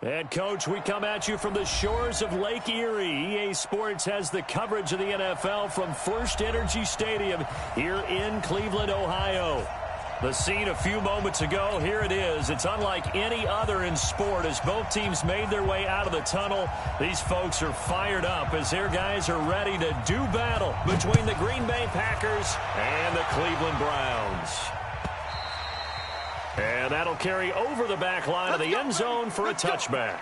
And, Coach, we come at you from the shores of Lake Erie. EA Sports has the coverage of the NFL from First Energy Stadium here in Cleveland, Ohio. The scene a few moments ago, here it is. It's unlike any other in sport as both teams made their way out of the tunnel. These folks are fired up as their guys are ready to do battle between the Green Bay Packers and the Cleveland Browns. And that'll carry over the back line of the end zone for a touchback.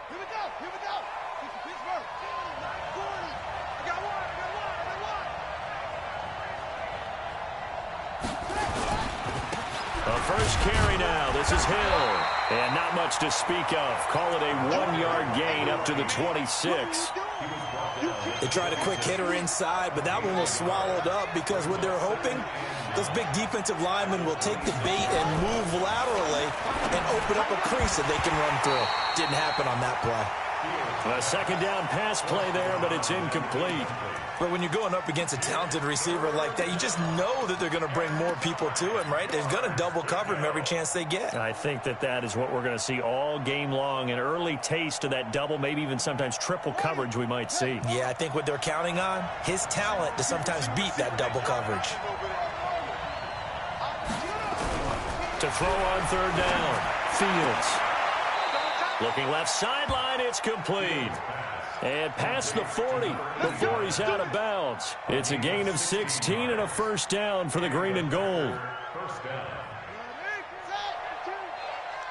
Here we go. Pittsburgh. 40. I got one. The first carry now. This is Hill. And not much to speak of. Call it a 1-yard gain up to the 26. They tried a quick hitter inside, but that one was swallowed up because what they're hoping, those big defensive linemen will take the bait and move laterally and open up a crease that they can run through. Didn't happen on that play. A second down pass play there, but it's incomplete. But when you're going up against a talented receiver like that, you just know that they're going to bring more people to him, right? They're going to double cover him every chance they get. I think that is what we're going to see all game long. An early taste of that double, maybe even sometimes triple coverage we might see. Yeah, I think what they're counting on, his talent to sometimes beat that double coverage. To throw on third down, Fields. Looking left sideline, it's complete. And past the 40 before he's out of bounds. It's a gain of 16 and a first down for the green and gold.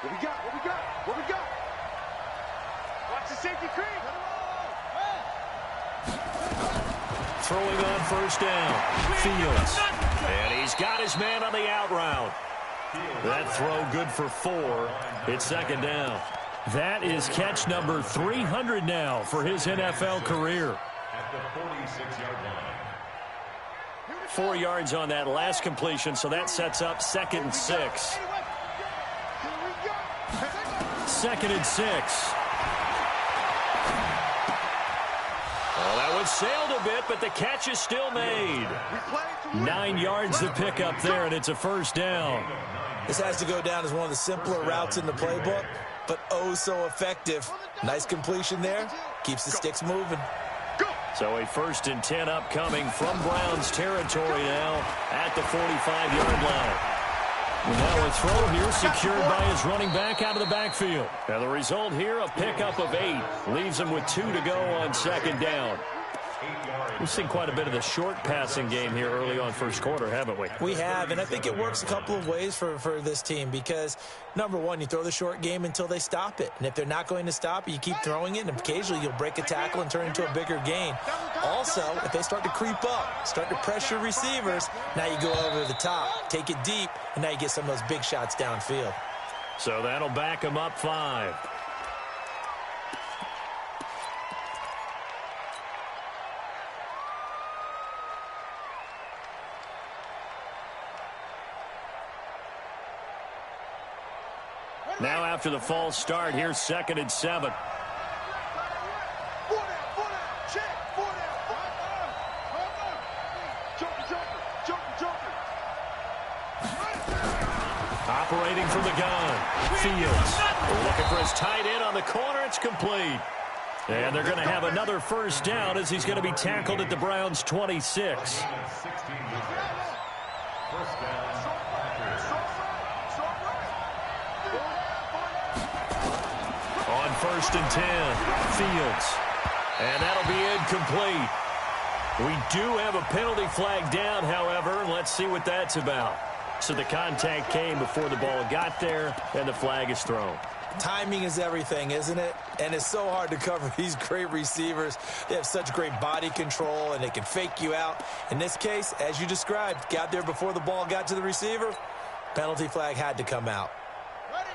What we got? Watch the safety creep. Throwing on first down, Fields. And he's got his man on the out route. That throw good for 4. It's second down. That is catch number 300 now for his NFL career. At the 46-yard line. 4 yards on that last completion, so that sets up 2nd and 6. 2nd and 6. Well, that one sailed a bit, but the catch is still made. 9 yards to pick up there, and it's a first down. This has to go down as one of the simpler routes in the playbook, but oh so effective. Nice completion there. Keeps the sticks moving. So a 1st and 10 upcoming from Browns territory now at the 45-yard line. Now a throw here secured by his running back out of the backfield. Now the result here, a pickup of 8. Leaves him with 2 to go on second down. We've seen quite a bit of the short passing game here early on first quarter, haven't we? We have, and I think it works a couple of ways for this team because, number one, you throw the short game until they stop it. And if they're not going to stop it, you keep throwing it, and occasionally you'll break a tackle and turn into a bigger gain. Also, if they start to creep up, start to pressure receivers, now you go over the top, take it deep, and now you get some of those big shots downfield. So that'll back them up 5. Now after the false start, here's 2nd and 7. Operating from the gun, Fields. Looking for his tight end on the corner. It's complete. And they're going to have another first down as he's going to be tackled at the Browns' 26. On 1st and 10, Fields. And that'll be incomplete. We do have a penalty flag down, however, and let's see what that's about. So the contact came before the ball got there, and the flag is thrown. Timing is everything, isn't it? And it's so hard to cover these great receivers. They have such great body control, and they can fake you out. In this case, as you described, got there before the ball got to the receiver. Penalty flag had to come out. Ready?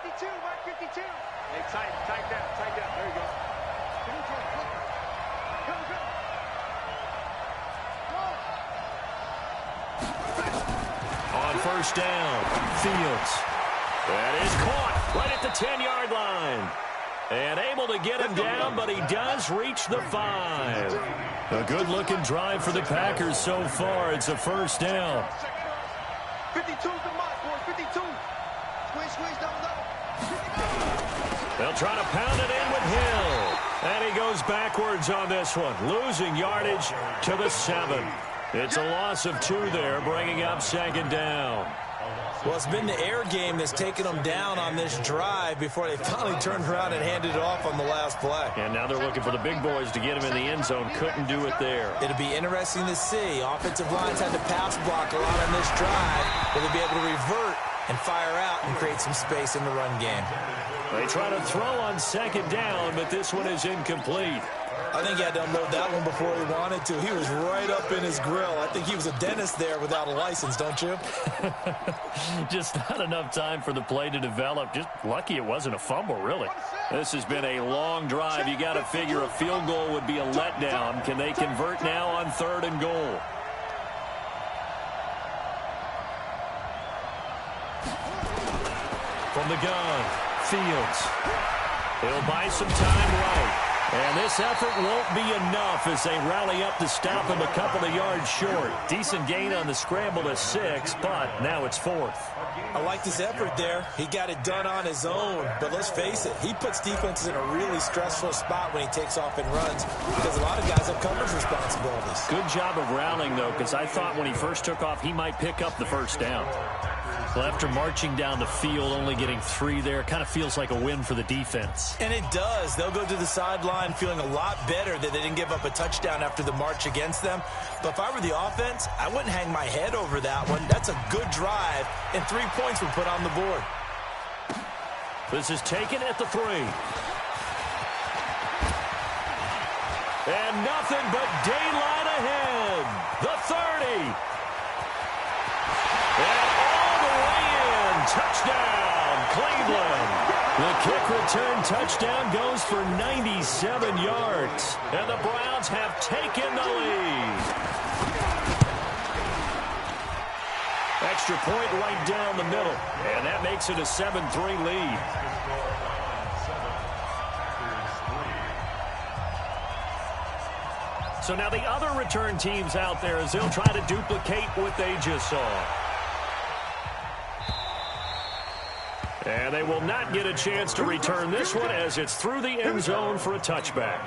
52, 152. Hey, tight down. There you go. On 1st down, Fields. That is caught right at the 10-yard line. And able to get him down, but he does reach the 5. A good-looking drive for the Packers so far. It's a first down. 52's the mark, boys. 52. Squeeze, double. They'll try to pound it in with Hill. And he goes backwards on this one, losing yardage to the 7. It's a loss of 2 there, bringing up second down. Well, it's been the air game that's taken them down on this drive before they finally turned around and handed it off on the last play. And now they're looking for the big boys to get him in the end zone. Couldn't do it there. It'll be interesting to see. Offensive lines had to pass block a lot on this drive. Will they be able to revert and fire out and create some space in the run game? They try to throw on second down, but this one is incomplete. I think he had to unload that one before he wanted to. He was right up in his grill. I think he was a dentist there without a license, don't you? Just not enough time for the play to develop. Just lucky it wasn't a fumble, really. This has been a long drive. You got to figure a field goal would be a letdown. Can they convert now on 3rd and goal? From the gun, Fields. He'll buy some time right. And this effort won't be enough as they rally up to stop him a couple of yards short. Decent gain on the scramble to 6, but now it's 4th. I like this effort there. He got it done on his own. But let's face it, he puts defenses in a really stressful spot when he takes off and runs because a lot of guys have coverage responsibilities. Good job of rallying, though, because I thought when he first took off, he might pick up the first down. Well, after marching down the field, only getting 3 there, kind of feels like a win for the defense. And it does. They'll go to the sideline feeling a lot better that they didn't give up a touchdown after the march against them. But if I were the offense, I wouldn't hang my head over that one. That's a good drive, and 3 points were put on the board. This is taken at the 3. And nothing but daylight ahead. The 30. And all the way in. Touchdown, Cleveland. The kick return touchdown goes for 97 yards. And the Browns have taken the lead. Extra point right down the middle. And that makes it a 7-3 lead. So now the other return teams out there as they'll try to duplicate what they just saw. And they will not get a chance to return this one as it's through the end zone for a touchback.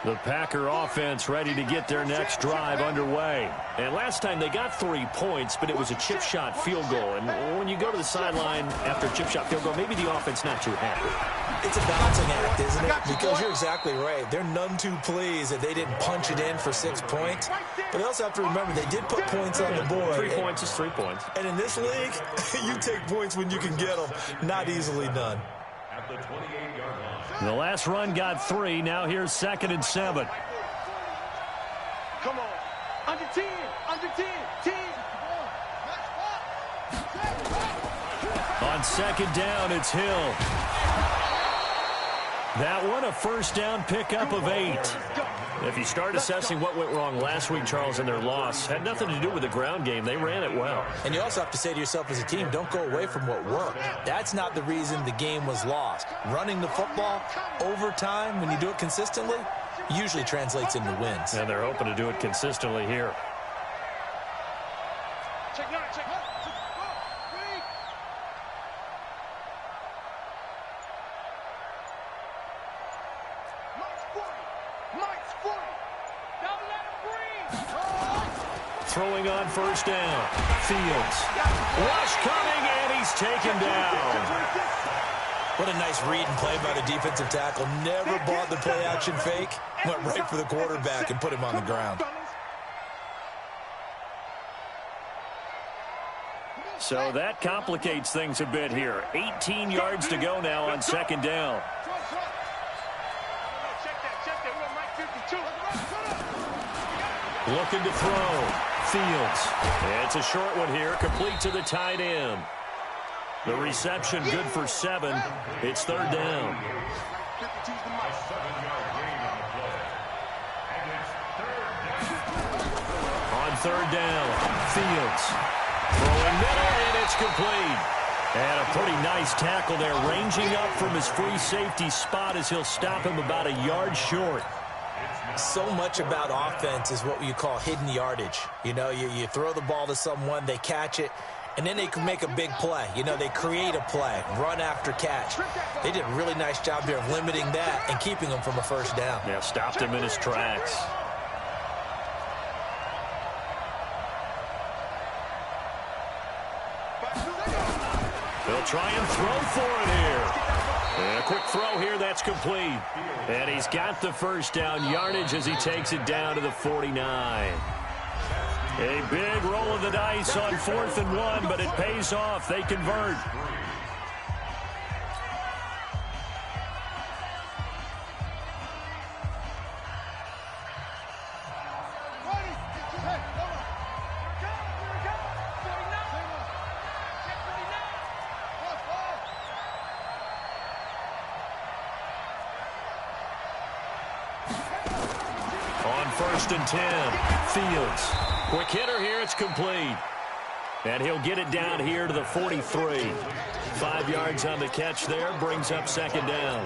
The Packer offense ready to get their next drive underway. And last time they got 3 points, but it was a chip shot field goal. And when you go to the sideline after a chip shot field goal, maybe the offense not too happy. It's a balancing act, isn't it? Because you're exactly right. They're none too pleased that they didn't punch it in for 6 points. But they also have to remember they did put points on the board. 3 points is 3 points. And in this league, you take points when you can get them. Not easily done. At the 28-yard line. The last run got 3. Now here's 2nd and 7. Come on. Under 10. Under 10. 10. On 2nd down, it's Hill. That one a first down pickup of 8. If you start assessing what went wrong last week, Charles, in their loss, had nothing to do with the ground game. They ran it well. And you also have to say to yourself as a team, don't go away from what worked. That's not the reason the game was lost. Running the football over time, when you do it consistently, usually translates into wins. And they're hoping to do it consistently here. Check 9. Check 9. Throwing on first down. Fields. Rush coming, and he's taken down. What a nice read and play by the defensive tackle. Never bought the play-action fake. Went right for the quarterback and put him on the ground. So that complicates things a bit here. 18 yards to go now on 2nd down. Looking to throw. Fields. It's a short one here, complete to the tight end. The reception good for 7. It's 3rd down. A 7-yard gain on the play. And it's 3rd down. On 3rd down, Fields. Throwing middle, and it's complete. And a pretty nice tackle there, ranging up from his free safety spot as he'll stop him about a yard short. So much about offense is what you call hidden yardage. You know, you throw the ball to someone, they catch it, and then they can make a big play. You know, they create a play, run after catch. They did a really nice job there of limiting that and keeping him from a first down. Yeah, stopped him in his tracks. They'll try and throw for it here. And a quick throw here, that's complete. And he's got the first down yardage as he takes it down to the 49. A big roll of the dice on 4th and 1, but it pays off. They convert. On 1st and 10, Fields. Quick hitter here, it's complete. And he'll get it down here to the 43. 5 yards on the catch there, brings up 2nd down.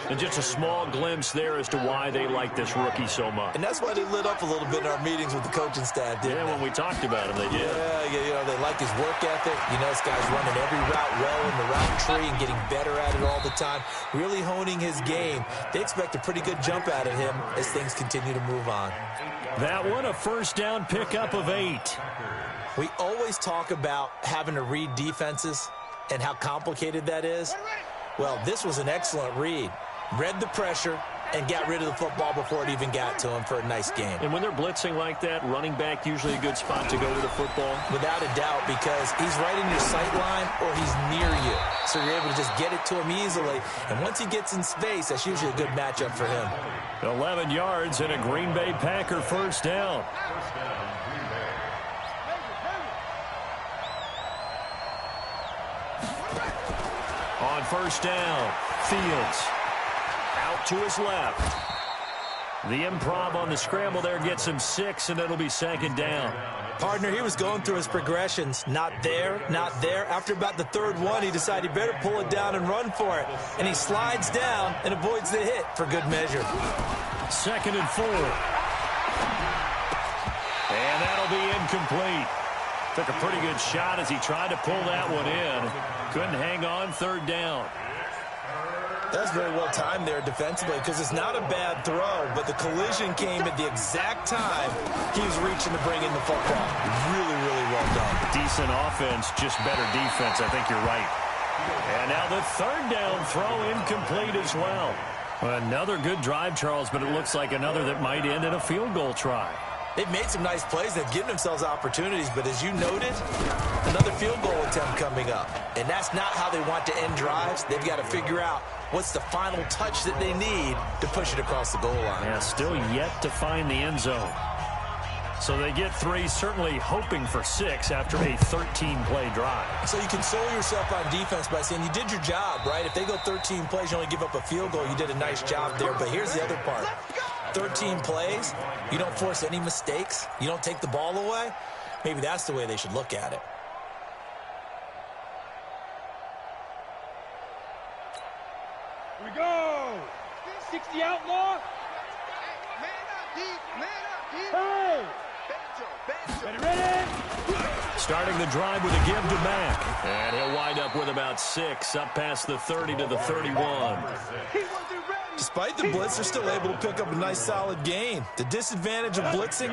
And just a small glimpse there as to why they like this rookie so much. And that's why they lit up a little bit in our meetings with the coaching staff, didn't they? When we talked about him, they did. Yeah, you know, they like his work ethic. You know, this guy's running every route well in the route tree and getting better at it all the time, really honing his game. They expect a pretty good jump out of him as things continue to move on. That one, a first down pickup of 8. We always talk about having to read defenses and how complicated that is. Well, this was an excellent read. Read the pressure and got rid of the football before it even got to him for a nice game. And when they're blitzing like that, running back usually a good spot to go with the football? Without a doubt, because he's right in your sight line or he's near you. So you're able to just get it to him easily. And once he gets in space, that's usually a good matchup for him. 11 yards and a Green Bay Packer first down. On 1st down, Fields out to his left. The improv on the scramble there gets him 6, and it'll be 2nd down. Partner, he was going through his progressions. Not there, not there. After about the 3rd one, he decided he better pull it down and run for it. And he slides down and avoids the hit for good measure. 2nd and 4. And that'll be incomplete. Took a pretty good shot as he tried to pull that one in. Couldn't hang on, 3rd down. That's very well timed there defensively because it's not a bad throw, but the collision came at the exact time he was reaching to bring in the football. Really, really well done. Decent offense, just better defense. I think you're right. And now the 3rd down throw incomplete as well. Another good drive, Charles, but it looks like another that might end in a field goal try. They've made some nice plays. They've given themselves opportunities, but as you noted, another field goal attempt coming up. And that's not how they want to end drives. They've got to figure out what's the final touch that they need to push it across the goal line. Yeah, still yet to find the end zone. So they get 3, certainly hoping for 6 after a 13-play drive. So you console yourself on defense by saying you did your job, right? If they go 13 plays, you only give up a field goal, you did a nice job there. But here's the other part. 13 plays, you don't force any mistakes, you don't take the ball away. Maybe that's the way they should look at it. Here we go. 60 outlaw. Hey. Ready. Starting the drive with a give to Mack. And he'll wind up with about 6, up past the 30 to the 31. Despite the blitz, they're still able to pick up a nice solid gain. The disadvantage of blitzing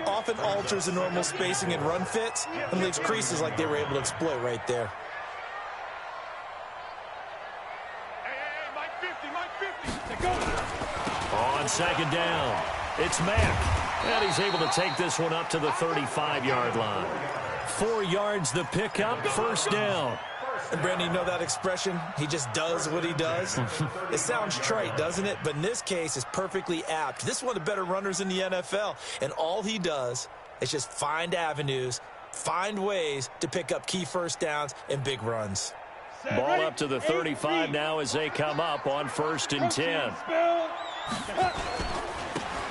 often alters the normal spacing and run fits and leaves creases like they were able to exploit right there. On 2nd down, it's Mack. And he's able to take this one up to the 35-yard line. 4 yards the pickup, first down. And Brandon, you know that expression? He just does what he does. It sounds trite, doesn't it? But in this case, it's perfectly apt. This is one of the better runners in the NFL. And all he does is just find avenues, find ways to pick up key first downs and big runs. Ball up to the 35 now as they come up on 1st and 10.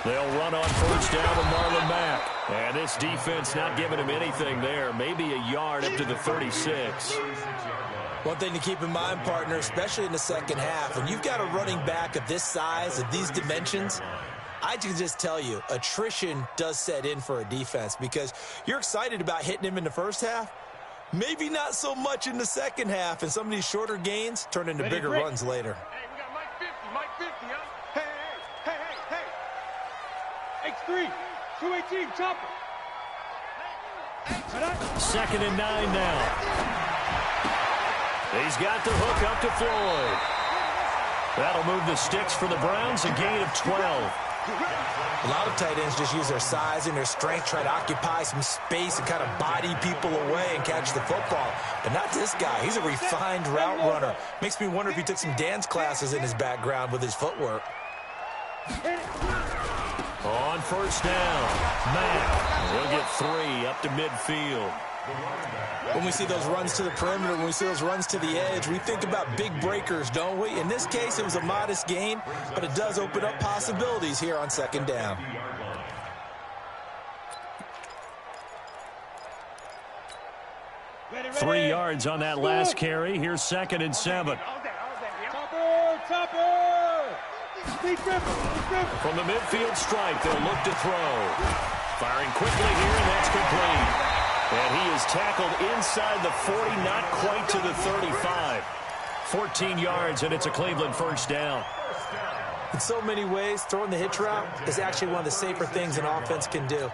They'll run on first down with Marlon Mack. And this defense not giving him anything there. Maybe a yard up to the 36. One thing to keep in mind, partner, especially in the second half, when you've got a running back of this size, of these dimensions, I can just tell you, attrition does set in for a defense because you're excited about hitting him in the first half. Maybe not so much in the second half, and some of these shorter gains turn into bigger runs later. Hey, we got Mike 50, huh? Hey. X3, 218, chopper. Second and 9 now. He's got the hook up to Floyd. That'll move the sticks for the Browns, a gain of 12. A lot of tight ends just use their size and their strength, try to occupy some space and kind of body people away and catch the football. But not this guy. He's a refined route runner. Makes me wonder if he took some dance classes in his background with his footwork. On first down, Mack. He'll get 3 up to midfield. When we see those runs to the perimeter, when we see those runs to the edge, we think about big breakers, don't we? In this case, it was a modest gain, but it does open up possibilities here on second down. Ready. 3 yards on that last carry. Here's second and 7. Chopper! From the midfield stripe, they'll look to throw. Firing quickly here, and that's complete. And he is tackled inside the 40, not quite to the 35. 14 yards, and it's a Cleveland first down. In so many ways, throwing the hitch route is actually one of the safer things an offense can do.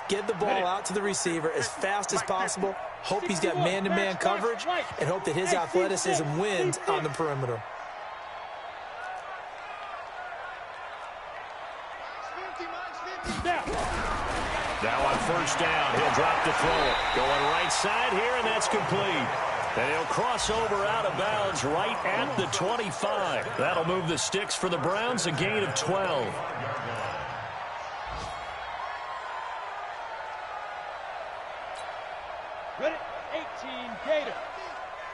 Get the ball out to the receiver as fast as possible, hope he's got man-to-man coverage, and hope that his athleticism wins on the perimeter. Now on first down, he'll drop to throw it. Going right side here, and that's complete. And he'll cross over out of bounds right at the 25. That'll move the sticks for the Browns, a gain of 12. Ready? 18, Gator.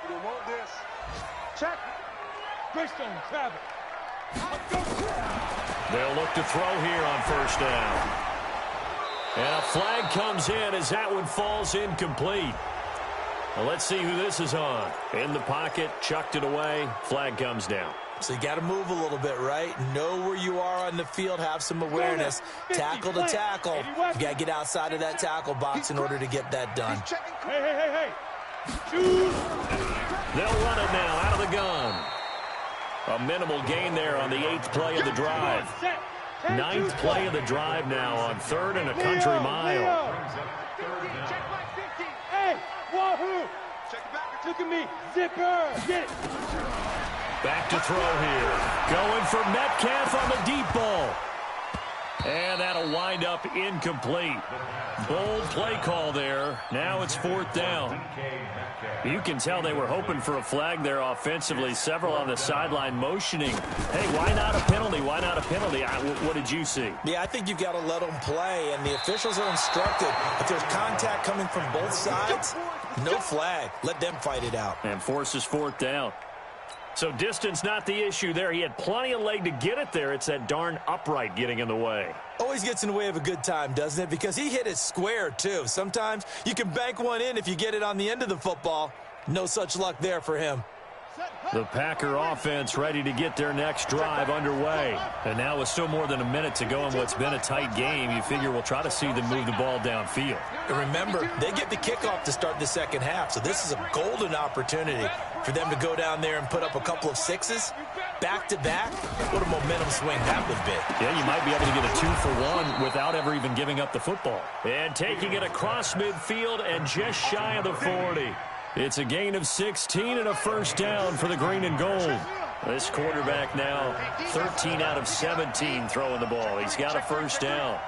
You want this? Check. Greystone, travel. They'll look to throw here on first down. And a flag comes in as that one falls incomplete. Well, let's see who this is on. In the pocket, chucked it away, flag comes down. So you got to move a little bit, right? Know where you are on the field, have some awareness. Tackle to tackle. You got to get outside of that tackle box in order to get that done. Hey. Shoot. They'll run it now out of the gun. A minimal gain there on the 8th play of the drive. 9th play of the drive now on 3rd and a country mile. Hey, wahoo! Look at me, zipper, get it. Back to throw here. Going for Metcalf on the deep ball. And that'll wind up incomplete. Bold play call there. Now it's 4th down. You can tell they were hoping for a flag there offensively. Several on the sideline motioning. Hey, why not a penalty? Why not a penalty? What did you see? Yeah, I think you've got to let them play, and the officials are instructed. If there's contact coming from both sides, no flag. Let them fight it out. And forces 4th down. So distance not the issue there. He had plenty of leg to get it there. It's that darn upright getting in the way. Always gets in the way of a good time, doesn't it? Because he hit it square, too. Sometimes you can bank one in if you get it on the end of the football. No such luck there for him. The Packer offense ready to get their next drive underway. And now with still more than a minute to go in what's been a tight game, you figure we'll try to see them move the ball downfield. And remember, they get the kickoff to start the second half, so this is a golden opportunity for them to go down there and put up a couple of sixes back-to-back. What a momentum swing that would be. Yeah, you might be able to get a 2-for-1 without ever even giving up the football. And taking it across midfield and just shy of the 40. It's a gain of 16 and a first down for the green and gold. This quarterback now 13 out of 17 throwing the ball. He's got a first down.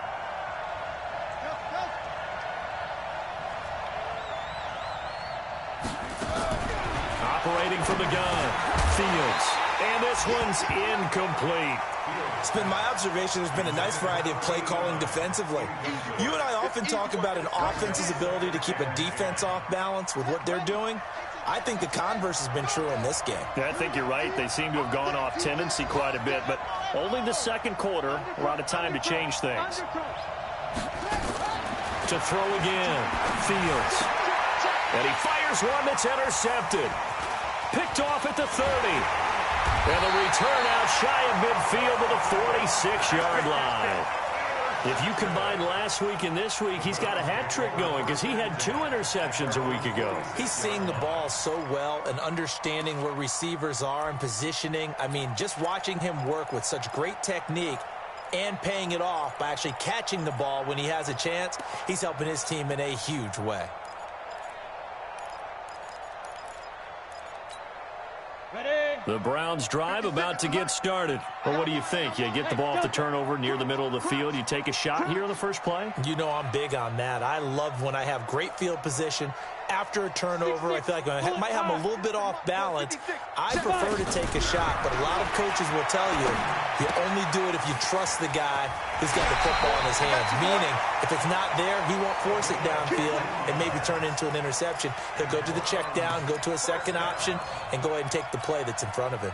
Operating from the gun, Fields. And this one's incomplete. It's been my observation there's been a nice variety of play calling defensively. You and I often talk about an offense's ability to keep a defense off balance with what they're doing. I think the converse has been true in this game. Yeah, I think you're right. They seem to have gone off tendency quite a bit, but only the second quarter. A lot of time to change things. To throw again. Fields. And he fires one that's intercepted. Picked off at the 30. And the return out shy of midfield to the 46-yard line. If you combine last week and this week, he's got a hat trick going because he had 2 interceptions a week ago. He's seeing the ball so well and understanding where receivers are and positioning. I mean, just watching him work with such great technique and paying it off by actually catching the ball when he has a chance, he's helping his team in a huge way. The Browns drive about to get started. Well, what do you think? You get the ball off the turnover near the middle of the field. You take a shot here on the first play? You know I'm big on that. I love when I have great field position. After a turnover, I feel like I might have a little bit off balance. I prefer to take a shot, but a lot of coaches will tell you only do it if you trust the guy who's got the football in his hands. Meaning, if it's not there, he won't force it downfield and maybe turn it into an interception. He'll go to the check down, go to a second option, and go ahead and take the play that's in front of him.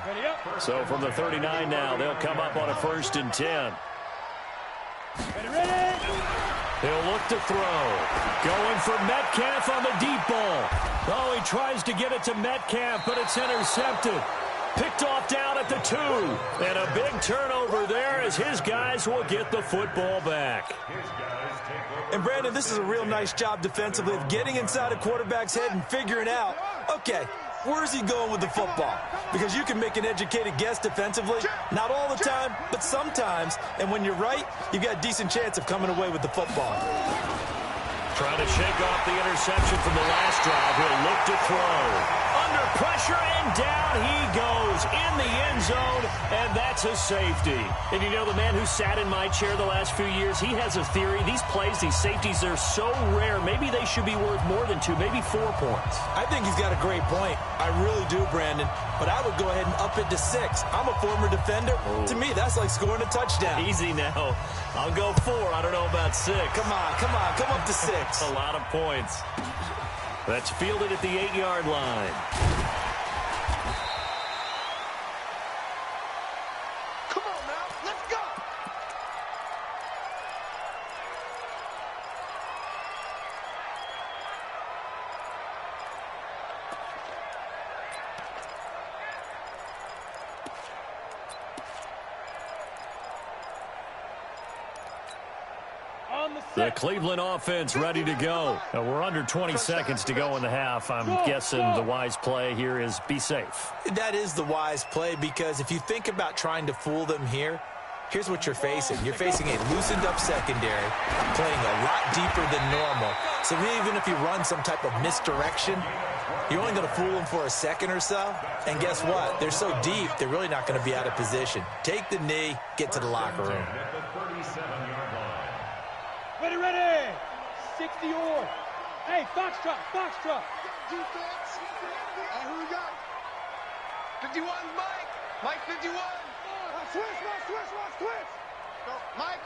So from the 39 now, they'll come up on a 1st and 10. He'll look to throw. Going for Metcalf on the deep ball. Oh, he tries to get it to Metcalf, but it's intercepted. Picked off down at the 2. And a big turnover there as his guys will get the football back. And, Brandon, this is a real nice job defensively of getting inside a quarterback's head and figuring out, okay, where's he going with the football? Because you can make an educated guess defensively. Not all the time, but sometimes. And when you're right, you've got a decent chance of coming away with the football. Trying to shake off the interception from the last drive. He'll look to throw. Under pressure, and down he goes in the end zone, and that's a safety. And you know, the man who sat in my chair the last few years, he has a theory. These plays, these safeties, they're so rare. Maybe they should be worth more than 2, maybe 4 points. I think he's got a great point. I really do, Brandon. But I would go ahead and up it to 6. I'm a former defender. Oh. To me, that's like scoring a touchdown. Easy now. I'll go 4. I don't know about 6. Come on. Come up to 6. A lot of points. That's fielded at the 8-yard line. Come on now, let's go. The Cleveland offense ready to go. We're under 20 seconds to go in the half. I'm guessing the wise play here is be safe. That is the wise play because if you think about trying to fool them here, here's what you're facing. You're facing a loosened up secondary, playing a lot deeper than normal. So even if you run some type of misdirection, you're only going to fool them for a second or so. And guess what? They're so deep, they're really not going to be out of position. Take the knee, get to the locker room. Ready. 60 or. Hey, Foxtrot. Defense. Who we got? 51, Mike 51. Switch. Go, Mike.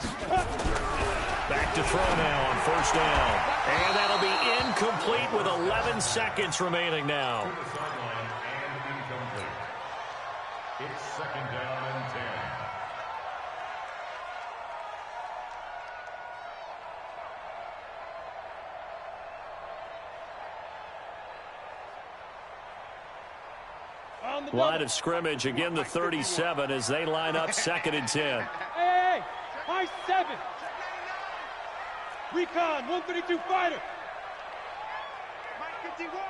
Back to throw now on 1st down. And that'll be incomplete with 11 seconds remaining now. To the sideline and incomplete. It's 2nd down and 10. Line of scrimmage, again the 37 as they line up 2nd and 10. Hey, high 7. Recon, 132 fighter. Mike 51.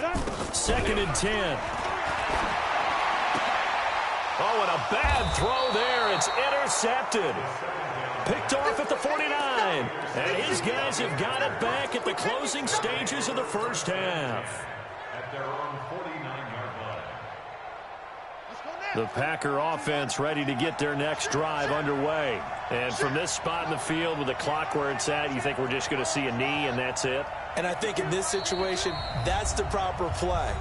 That's 2nd and 10. Oh, and a bad throw there. It's intercepted. Picked off at the 49. And his guys have got it back at the closing stages of the first half. At their own 49-yard line. The Packer offense ready to get their next drive underway. And from this spot in the field with the clock where it's at, you think we're just going to see a knee and that's it? And I think in this situation, that's the proper play.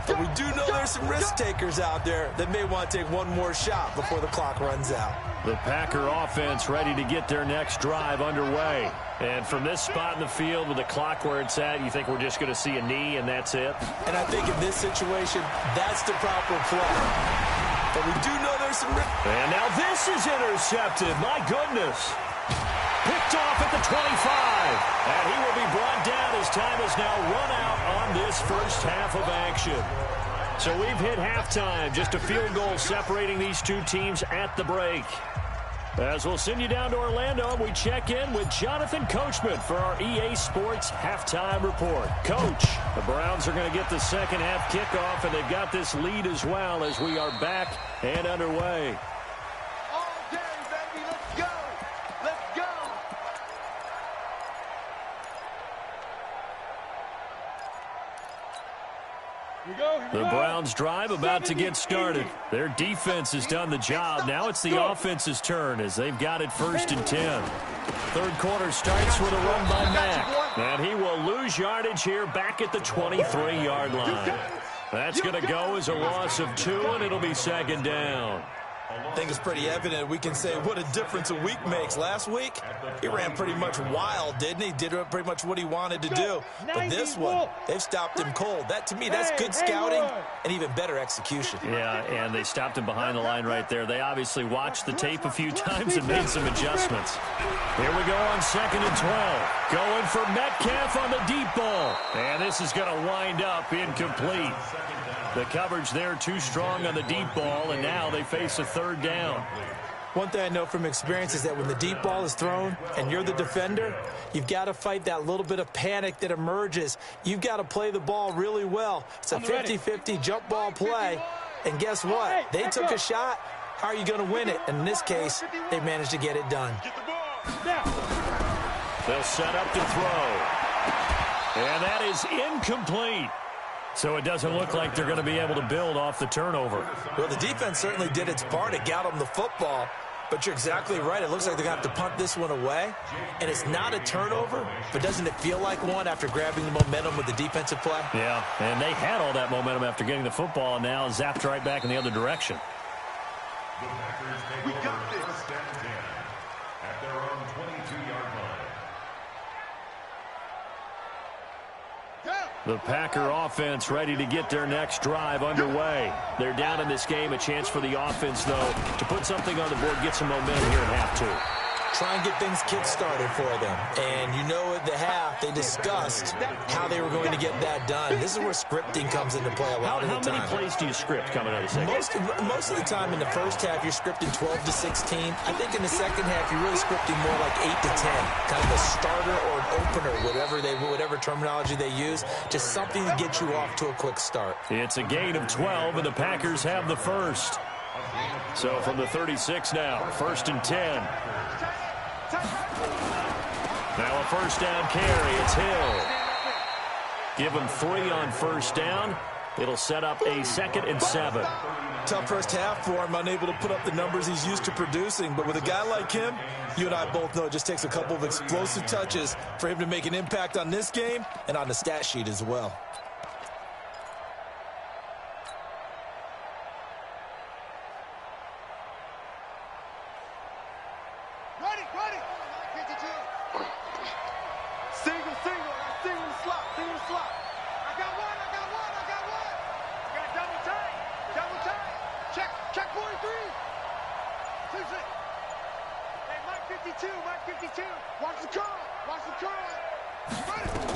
But we do know there's some risk takers out there that may want to take one more shot before the clock runs out. The Packer offense ready to get their next drive underway. And from this spot in the field with the clock where it's at, you think we're just going to see a knee and that's it? And I think in this situation, that's the proper play. But we do know there's some risk. And now this is intercepted. My goodness. Picked off at the 25. And he will be brought down as time has now run out on this first half of action. So we've hit halftime. Just a field goal separating these two teams at the break. As we'll send you down to Orlando, we check in with Jonathan Coachman for our EA Sports Halftime Report. Coach, the Browns are going to get the second half kickoff, and they've got this lead as well as we are back and underway. All day, baby. Let's go. Let's go. The Browns drive about to get started. Their defense has done the job. Now it's the offense's turn as they've got it 1st and 10. Third quarter starts with a run by Mack. And he will lose yardage here back at the 23-yard line. That's going to go as a loss of 2, and it'll be 2nd down. I think it's pretty evident. We can say what a difference a week makes. Last week, he ran pretty much wild, didn't he? Did pretty much what he wanted to do. But this one, they've stopped him cold. That, to me, that's good scouting and even better execution. Yeah, and they stopped him behind the line right there. They obviously watched the tape a few times and made some adjustments. Here we go on 2nd and 12. Going for Metcalf on the deep ball. And this is going to wind up incomplete. The coverage there too strong on the deep ball, and now they face a 3rd down. One thing I know from experience is that when the deep ball is thrown and you're the defender, you've got to fight that little bit of panic that emerges. You've got to play the ball really well. It's a 50-50 jump ball play, and guess what? They took a shot. How are you going to win it? And in this case, they managed to get it done. They'll set up to throw. And that is incomplete. So it doesn't look like they're going to be able to build off the turnover. Well, the defense certainly did its part. It got them the football. But you're exactly right. It looks like they're going to have to punt this one away. And it's not a turnover, but doesn't it feel like one after grabbing the momentum with the defensive play? Yeah, and they had all that momentum after getting the football, and now zapped right back in the other direction. We got this. At their own 22-yard line. The Packer offense ready to get their next drive underway. They're down in this game. A chance for the offense, though, to put something on the board, get some momentum here at half 2. Try and get things kick-started for them. And you know at the half, they discussed how they were going to get that done. This is where scripting comes into play a lot of the time. How many plays do you script coming out of the second? Most of the time in the first half, you're scripting 12 to 16. I think in the second half, you're really scripting more like 8 to 10. Kind of a starter or an opener, whatever terminology they use. Just something to get you off to a quick start. It's a gain of 12, and the Packers have the first. So from the 36 now, 1st and 10. Now a 1st down carry. It's Hill. Give him 3 on 1st down. It'll set up a 2nd and 7. Tough first half for him, unable to put up the numbers he's used to producing. But with a guy like him, you and I both know it just takes a couple of explosive touches for him to make an impact on this game and on the stat sheet as well.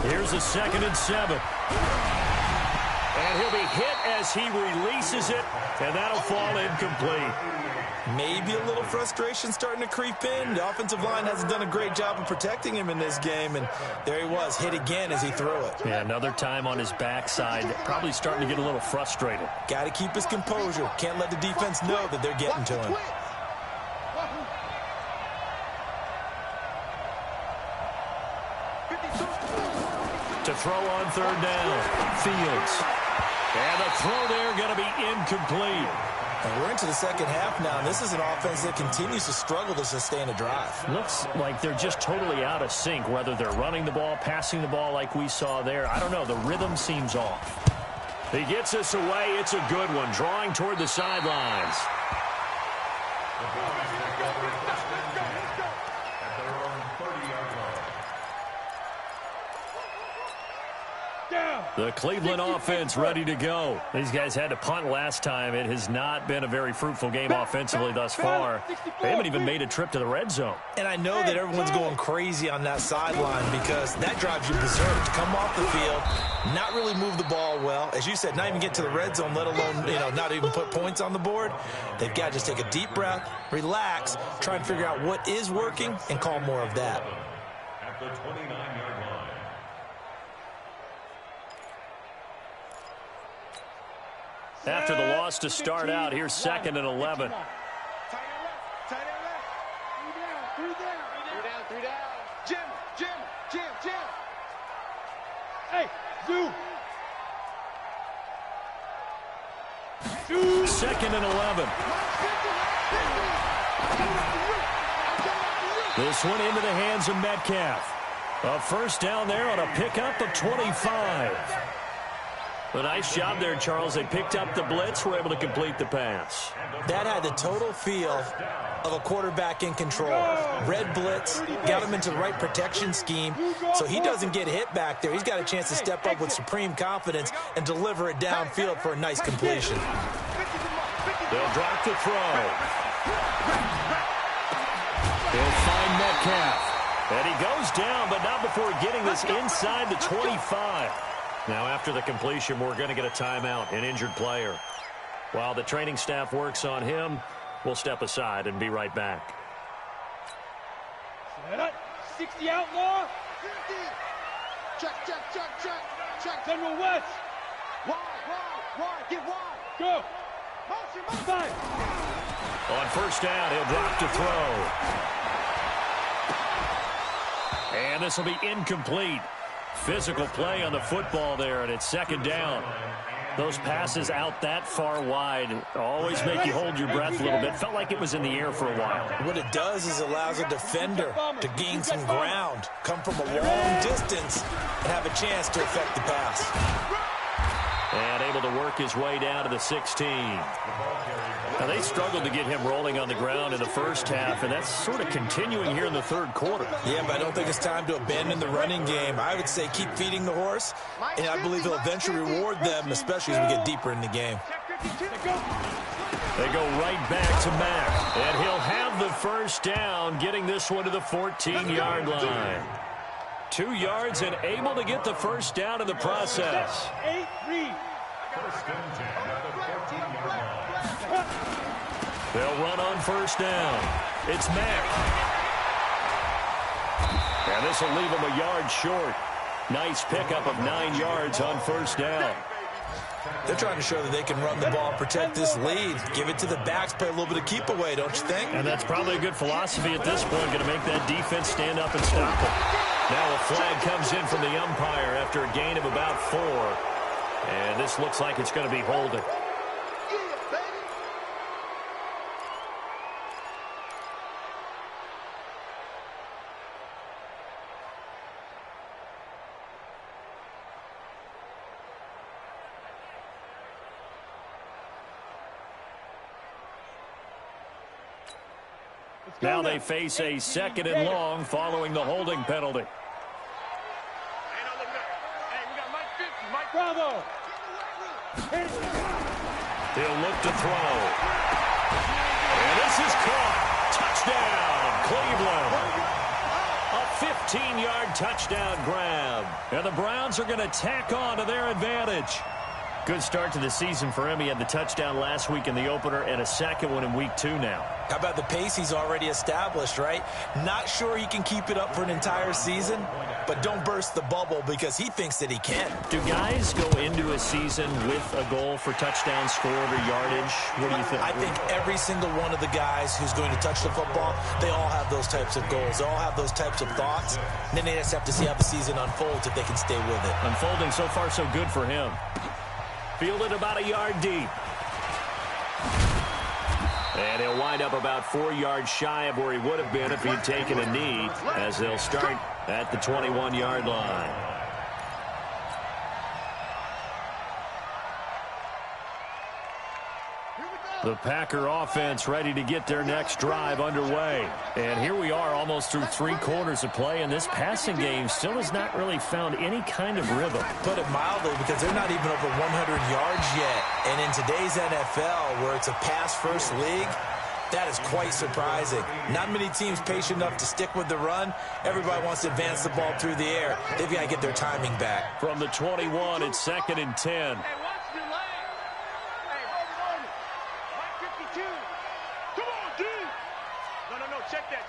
Here's a 2nd and 7. And he'll be hit as he releases it, and that'll fall incomplete. Maybe a little frustration starting to creep in. The offensive line hasn't done a great job of protecting him in this game, and there he was, hit again as he threw it. Yeah, another time on his backside, probably starting to get a little frustrated. Got to keep his composure. Can't let the defense know that they're getting to him. To throw on 3rd down, Fields. And the throw there going to be incomplete. And we're into the second half now, and this is an offense that continues to struggle to sustain a drive. Looks like they're just totally out of sync, whether they're running the ball, passing the ball like we saw there. I don't know. The rhythm seems off. He gets us away. It's a good one, drawing toward the sidelines. The Cleveland offense ready to go. These guys had to punt last time. It has not been a very fruitful game offensively thus far. They haven't even made a trip to the red zone. And I know that everyone's going crazy on that sideline because that drives you berserk. To come off the field, not really move the ball well. As you said, not even get to the red zone, let alone, not even put points on the board. They've got to just take a deep breath, relax, try and figure out what is working, and call more of that. At the 29-yard line. After the loss to start out, here's 2nd and 11. Three down. Jim. Hey, Zoo. 2nd and 11. This one into the hands of Metcalf. A first down there on a pickup of 25. A nice job there, Charles. They picked up the blitz, were able to complete the pass. That had the total feel of a quarterback in control. Red blitz, got him into the right protection scheme, so he doesn't get hit back there. He's got a chance to step up with supreme confidence and deliver it downfield for a nice completion. They'll drop the throw. They'll find Metcalf. And he goes down, but not before getting this inside the 25. Now, after the completion, we're going to get a timeout, an injured player. While the training staff works on him, we'll step aside and be right back. 60 outlaw. 50. Check. General West. Wide. Get wide. Go. Motion. 5. On first down, he'll drop to throw. And this will be incomplete. Physical play on the football there, and it's 2nd down. Those passes out that far wide always make you hold your breath a little bit. Felt like it was in the air for a while. What it does is allows a defender to gain some ground, come from a long distance, and have a chance to affect the pass. And able to work his way down to the 16. Now, they struggled to get him rolling on the ground in the first half, and that's sort of continuing here in the third quarter. Yeah, but I don't think it's time to abandon the running game. I would say keep feeding the horse, and I believe he'll eventually reward them, especially as we get deeper in the game. They go right back to Mack, and he'll have the first down, getting this one to the 14-yard line. 2 yards and able to get the first down in the process. 8-3. First and 10 at the 14-yard line. They'll run on first down. It's Mack. And this will leave him a yard short. Nice pickup of 9 yards on first down. They're trying to show that they can run the ball, protect this lead, give it to the backs, play a little bit of keep away, don't you think? And that's probably a good philosophy at this point, going to make that defense stand up and stop it. Now a flag comes in from the umpire after a gain of about 4. And this looks like it's going to be holding. Now they face a 2nd and long following the holding penalty. Bravo. He'll look to throw. And this is caught. Touchdown, Cleveland. A 15-yard touchdown grab. And the Browns are going to tack on to their advantage. Good start to the season for him. He had the touchdown last week in the opener and a second one in week 2 now. How about the pace he's already established, right? Not sure he can keep it up for an entire season, but don't burst the bubble because he thinks that he can. Do guys go into a season with a goal for touchdown scored or yardage? What do you think? I think every single one of the guys who's going to touch the football, they all have those types of goals. They all have those types of thoughts. And then they just have to see how the season unfolds if they can stay with it. Unfolding so far so good for him. Fielded about a yard deep. And he'll wind up about 4 yards shy of where he would have been if he'd taken a knee, as they'll start at the 21-yard line. The Packer offense ready to get their next drive underway. And here we are almost through 3 quarters of play, and this passing game still has not really found any kind of rhythm. Put it mildly, because they're not even over 100 yards yet. And in today's NFL, where it's a pass-first league, that is quite surprising. Not many teams patient enough to stick with the run. Everybody wants to advance the ball through the air. They've got to get their timing back. From the 21, it's 2nd and 10.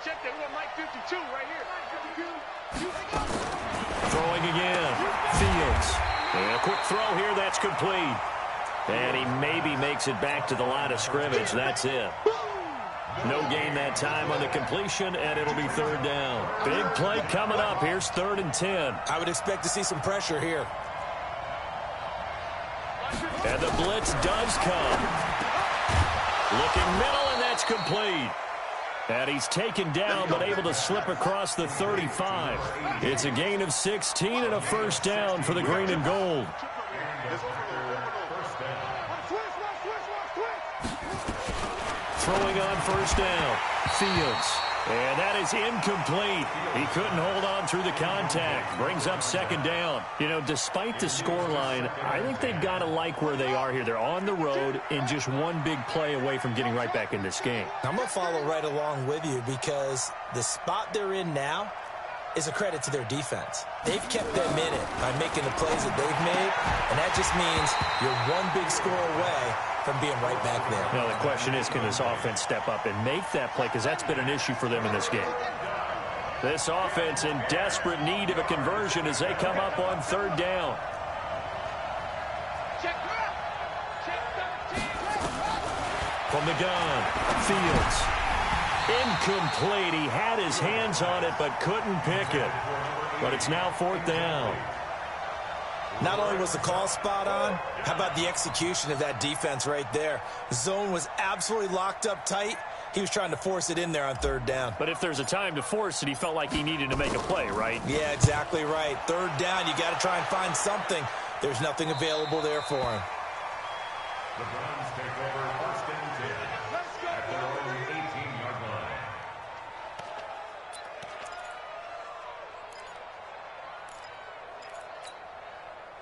Check that. We want Mike 52 right here. Throwing again. Fields. And a quick throw here. That's complete. And he maybe makes it back to the line of scrimmage. That's it. No gain that time on the completion, and it'll be 3rd down. Big play coming up. Here's 3rd and 10. I would expect to see some pressure here. And the blitz does come. Looking middle, and that's complete. And he's taken down, but able to slip across the 35. It's a gain of 16 and a 1st down for the green and gold. Throwing on 1st down. Fields. And that is incomplete. He couldn't hold on through the contact. Brings up 2nd down. You know, despite the scoreline, I think they've got to like where they are here. They're on the road and just one big play away from getting right back in this game. I'm going to follow right along with you, because the spot they're in now is a credit to their defense. They've kept them in it by making the plays that they've made, and that just means you're one big score away from being right back there. Now, the question is, can this offense step up and make that play? Because that's been an issue for them in this game. This offense in desperate need of a conversion as they come up on 3rd down. From the gun, Fields. Incomplete. He had his hands on it but couldn't pick it. But it's now 4th down. Not only was the call spot on, how about the execution of that defense right there? The zone was absolutely locked up tight. He was trying to force it in there on 3rd down. But if there's a time to force it, he felt like he needed to make a play, right? Yeah, exactly right. 3rd down, you got to try and find something. There's nothing available there for him. The Browns take over 1st and 10 at their own 18-yard line.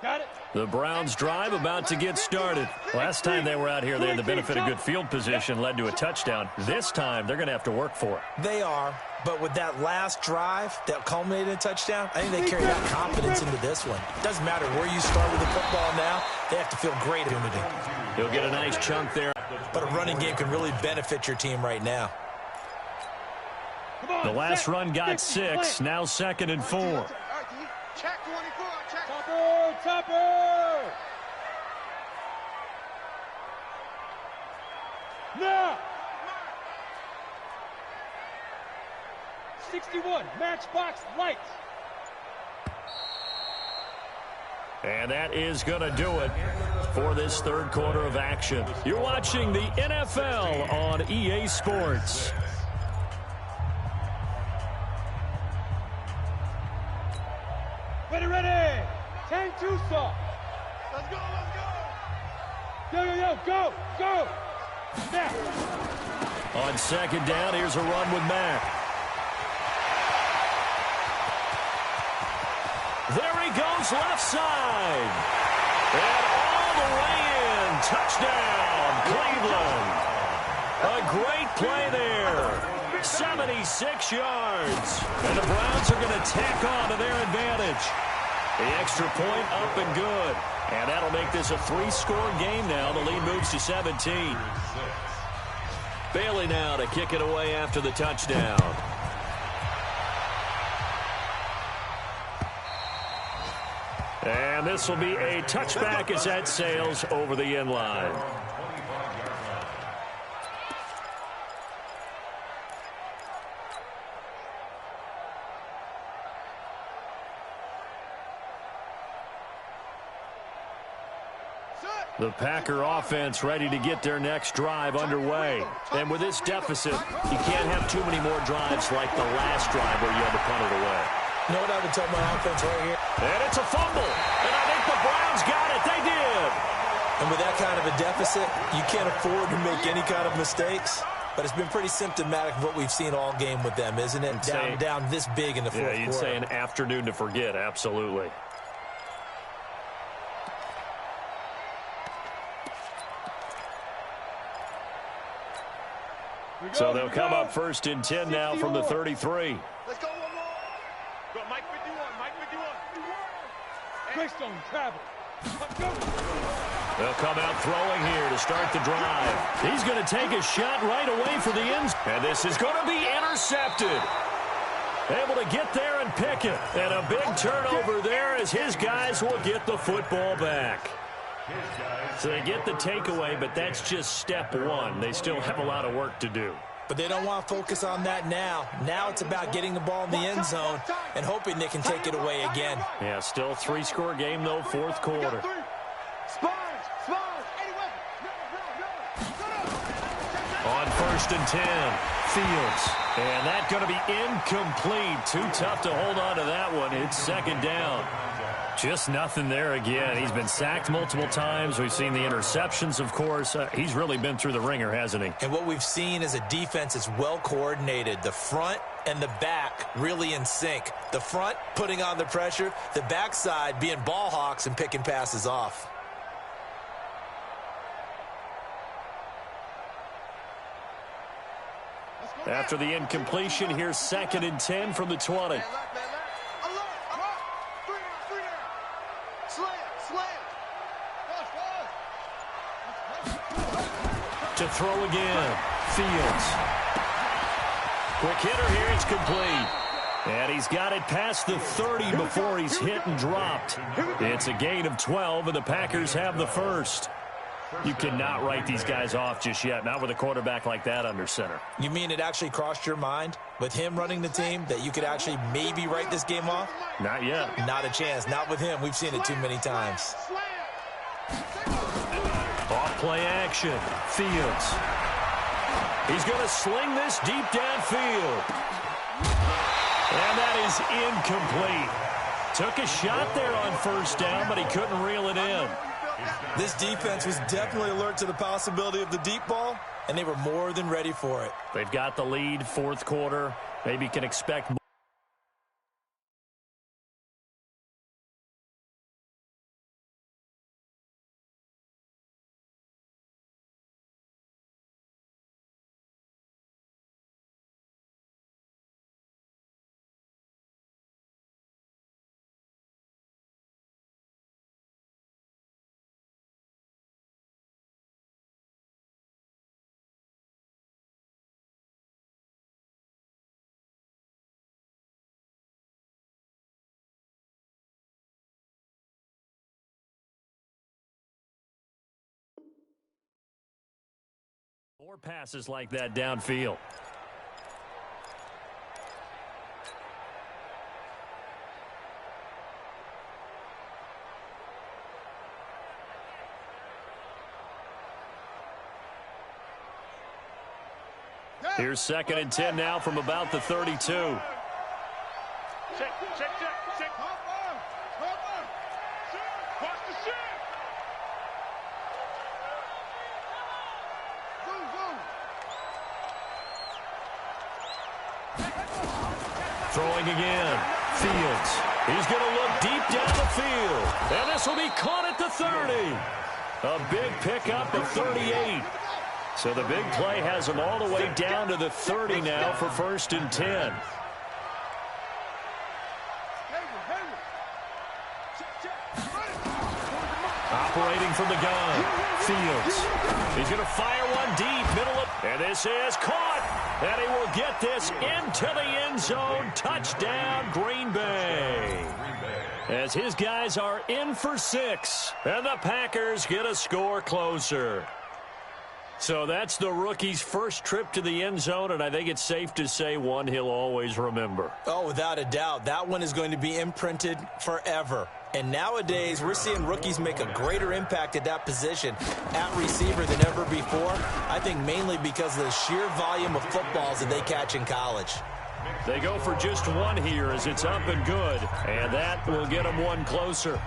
Got it. The Browns drive about to get started. Last time they were out here, they had the benefit of good field position, led to a touchdown. This time, they're going to have to work for it. They are, but with that last drive that culminated in a touchdown, I think they carry that confidence into this one. Doesn't matter where you start with the football now, they have to feel great at unity. He'll get a nice chunk there. But a running game can really benefit your team right now. The last run got 6, now 2nd and 4. Check 24. Check. Topper! Now! 61, matchbox lights. And that is going to do it for this 3rd quarter of action. You're watching the NFL on EA Sports. Ready! 10 Tucson. Let's go. Go! Now! On 2nd down, here's a run with Mack. There he goes, left side. And all the way in. Touchdown, Cleveland. A great play there. 76 yards. And the Browns are going to tack on to their advantage. The extra point up and good. And that'll make this a 3-score game now. The lead moves to 17. Bailey now to kick it away after the touchdown. And this will be a touchback as that sails over the end line. The Packer offense ready to get their next drive underway. And with this deficit, you can't have too many more drives like the last drive where you had to punt it away. You know what I would tell my offense right here? And it's a fumble. And I think the Browns got it. They did. And with that kind of a deficit, you can't afford to make any kind of mistakes. But it's been pretty symptomatic of what we've seen all game with them, isn't it? Down this big in the fourth quarter. Yeah, you'd say an afternoon to forget, absolutely. So they'll come up 1st and 10 now from the 33. Let's go one more. Go, Mike 51, Mike 51. Greystone travel. They'll come out throwing here to start the drive. He's going to take a shot right away for the end. And this is going to be intercepted. Able to get there and pick it. And a big turnover there as his guys will get the football back. So they get the takeaway, but that's just step one. They still have a lot of work to do. But they don't want to focus on that now. Now it's about getting the ball in the end zone and hoping they can take it away again. Yeah, still 3-score game, though, fourth quarter. On 1st and 10, Fields. And that's going to be incomplete. Too tough to hold on to that one. It's 2nd down. Just nothing there again. He's been sacked multiple times. We've seen the interceptions, of course. He's really been through the ringer, hasn't he? And what we've seen is a defense that's well coordinated. The front and the back really in sync. The front putting on the pressure. The backside being ball hawks and picking passes off. After the incompletion, here's 2nd and 10 from the 20. To throw again, Fields. Quick hitter here, it's complete. And he's got it past the 30 before he's hit and dropped. It's a gain of 12, and the Packers have the first. You cannot write these guys off just yet, not with a quarterback like that under center. You mean it actually crossed your mind with him running the team that you could actually maybe write this game off? Not yet. Not a chance. Not with him. We've seen it too many times. Off play action. Fields. He's going to sling this deep downfield. And that is incomplete. Took a shot there on 1st down, but he couldn't reel it in. This defense was definitely alert to the possibility of the deep ball, and they were more than ready for it. They've got the lead, fourth quarter. Maybe can expect more. More passes like that downfield. Here's 2nd and 10 now from about the 32. Check. Watch the shit. Throwing again. Fields. He's going to look deep down the field. And this will be caught at the 30. A big pickup of 38. So the big play has him all the way down to the 30 now for 1st and 10. Operating from the gun. Fields. He's going to fire one deep, middle of, and this is caught. And he will get this into the end zone. Touchdown, Green Bay. As his guys are in for 6, and the Packers get a score closer. So that's the rookie's first trip to the end zone, and I think it's safe to say one he'll always remember. Oh, without a doubt. That one is going to be imprinted forever. And nowadays, we're seeing rookies make a greater impact at that position at receiver than ever before. I think mainly because of the sheer volume of footballs that they catch in college. They go for just one here as it's up and good, and that will get them one closer.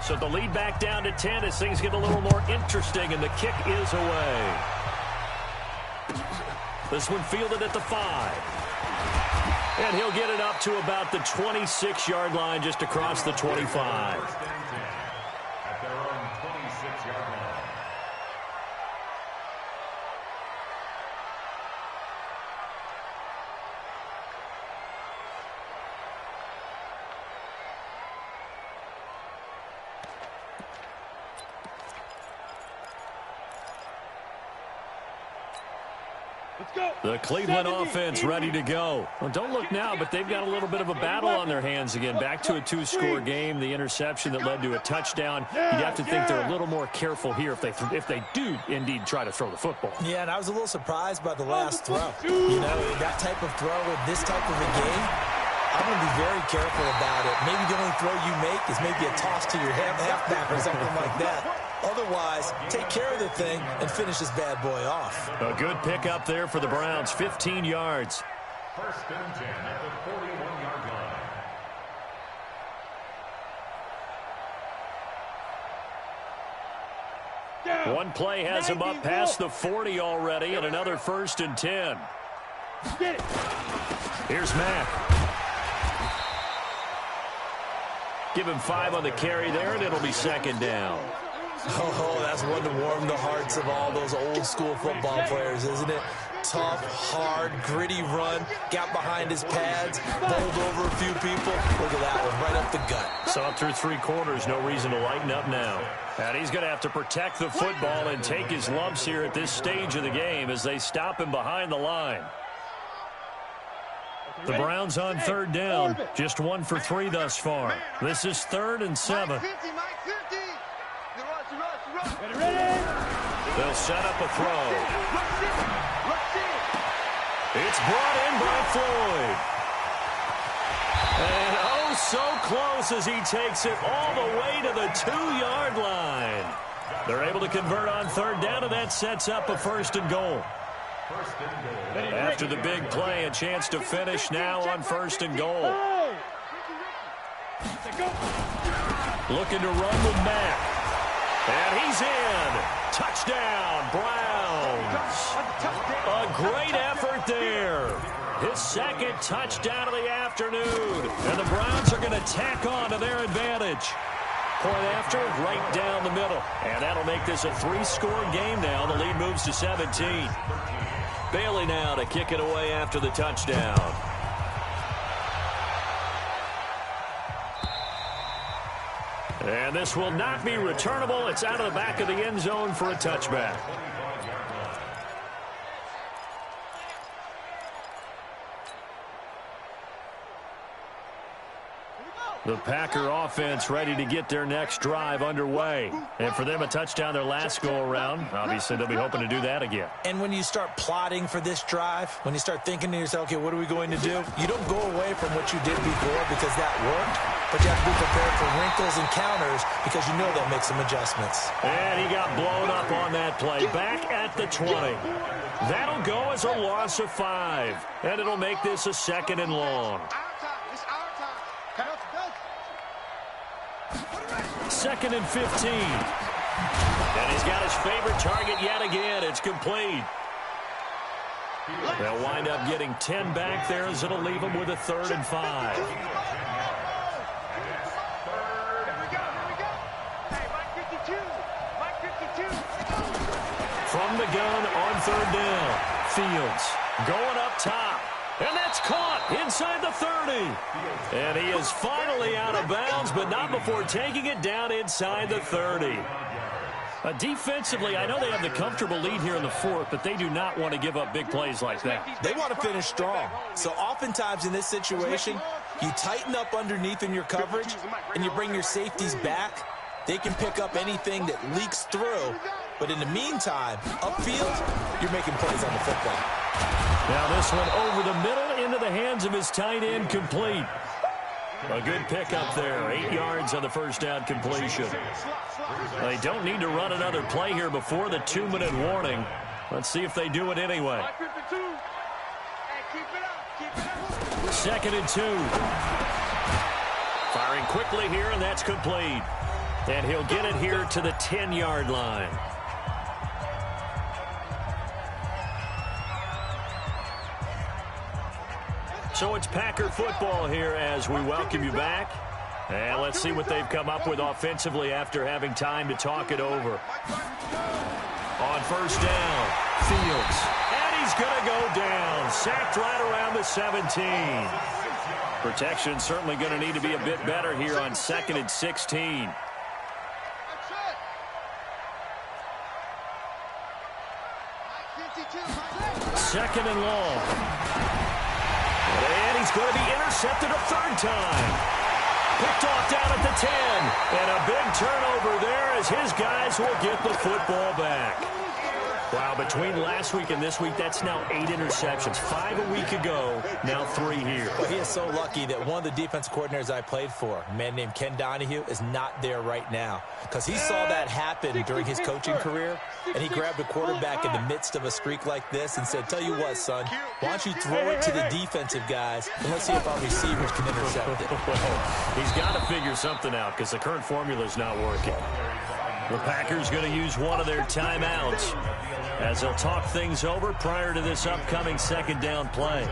So the lead back down to 10 as things get a little more interesting, and the kick is away. This one fielded at the 5. And he'll get it up to about the 26-yard line, just across the 25. At their own 26-yard line. The Cleveland offense ready to go. Well, don't look now, but they've got a little bit of a battle on their hands again. Back to a 2-score game. The interception that led to a touchdown. You'd have to think they're a little more careful here if they do indeed try to throw the football. Yeah, and I was a little surprised by the last throw. You know, that type of throw in this type of a game, I'm going to be very careful about it. Maybe the only throw you make is maybe a toss to your halfback or something like that. Otherwise, take care of the thing and finish this bad boy off. A good pickup there for the Browns, 15 yards. First and 10 at the 41-yard line. One play has him up past the 40 already, and another first and 10. Here's Mack. Give him 5 on the carry there, and it'll be second down. Oh, that's one to warm the hearts of all those old-school football players, isn't it? Tough, hard, gritty run, got behind his pads, bowled over a few people. Look at that one, right up the gut. Saw through 3 quarters, no reason to lighten up now. And he's going to have to protect the football and take his lumps here at this stage of the game as they stop him behind the line. The Browns on third down, just 1 for 3 thus far. This is 3rd and 7. They'll set up a throw. It's brought in by Floyd. And oh, so close as he takes it all the way to the 2-yard line. They're able to convert on third down, and that sets up a 1st and goal. After the big play, a chance to finish now on 1st and goal. Looking to run with Mack. And he's in. Touchdown, Browns. A great effort there. His 2nd touchdown of the afternoon. And the Browns are going to tack on to their advantage. Point after, right down the middle. And that'll make this a 3-score game now. The lead moves to 17. Bailey now to kick it away after the touchdown. And this will not be returnable. It's out of the back of the end zone for a touchback. The Packer offense ready to get their next drive underway. And for them, a touchdown their last go-around. Obviously, they'll be hoping to do that again. And when you start plotting for this drive, when you start thinking to yourself, okay, what are we going to do? You don't go away from what you did before because that worked, but you have to be prepared for wrinkles and counters because you know they'll make some adjustments. And he got blown up on that play. Back at the 20. That'll go as a loss of 5. And it'll make this a 2nd and long. 2nd and 15. And he's got his favorite target yet again. It's complete. They'll wind up getting 10 back there as it'll leave them with a 3rd and 5. From the gun on 3rd down. Fields going up top. And that's caught inside the 30. And he is finally out of bounds, but not before taking it down inside the 30. Defensively, I know they have the comfortable lead here in the 4th, but they do not want to give up big plays like that. They want to finish strong. So oftentimes in this situation, you tighten up underneath in your coverage, and you bring your safeties back. They can pick up anything that leaks through. But in the meantime, upfield, you're making plays on the football. Now this one over the middle into the hands of his tight end, complete. A good pickup there, 8 yards on the first down completion. They don't need to run another play here before the 2-minute warning. Let's see if they do it anyway. 2nd and 2. Firing quickly here, and that's complete. And he'll get it here to the 10-yard line. So it's Packer football here as we welcome you back. And let's see what they've come up with offensively after having time to talk it over. On first down, Fields. And he's going to go down. Sacked right around the 17. Protection certainly going to need to be a bit better here on 2nd and 16. Second and long. And he's going to be intercepted a third time. Picked off down at the 10. And a big turnover there as his guys will get the football back. Wow, between last week and this week, that's now 8 interceptions. 5 a week ago, now 3 here. Well, he is so lucky that one of the defensive coordinators I played for, a man named Ken Donahue, is not there right now. Because he saw that happen during his coaching career, and he grabbed a quarterback in the midst of a streak like this and said, tell you what, son, why don't you throw it to the defensive guys, and let's see if our receivers can intercept it. He's got to figure something out because the current formula is not working. The Packers going to use one of their timeouts as they'll talk things over prior to this upcoming second down play.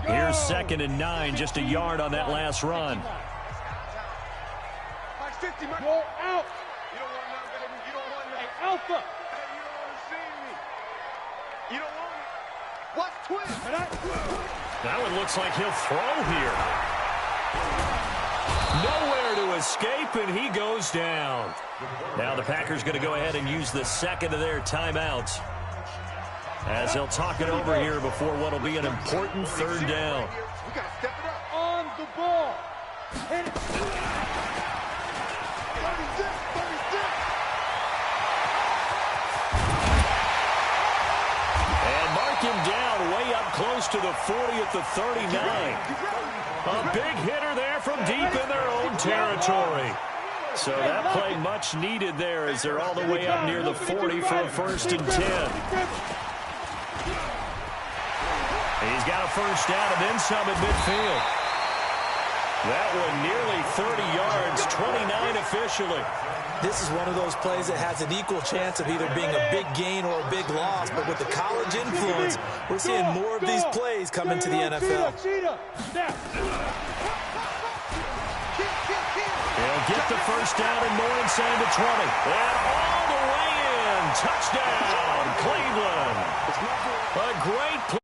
Here's 2nd and 9, just a yard on that last run. Go out. You don't want none, baby. You don't want none. Hey, Alpha. Hey, you don't want to see me. You don't want me. Watch twist. That one looks like he'll throw here. Nowhere to escape, and he goes down. Now the Packers going to go ahead and use the second of their timeouts as they'll talk it over here before what will be an important third down. We got to step it up. On the ball. Hit it. 36. And mark him down way up close to the 40 at the 39. A big hitter there from deep in their own territory. So that play much needed there as they're all the way up near the 40 for a 1st and 10. He's got a first down and then some at midfield. That one nearly 30 yards, 29 officially. This is one of those plays that has an equal chance of either being a big gain or a big loss. But with the college influence, we're seeing more of these plays come into the NFL. He'll get the first down and more inside the 20. And all the way in. Touchdown, Cleveland. A great play.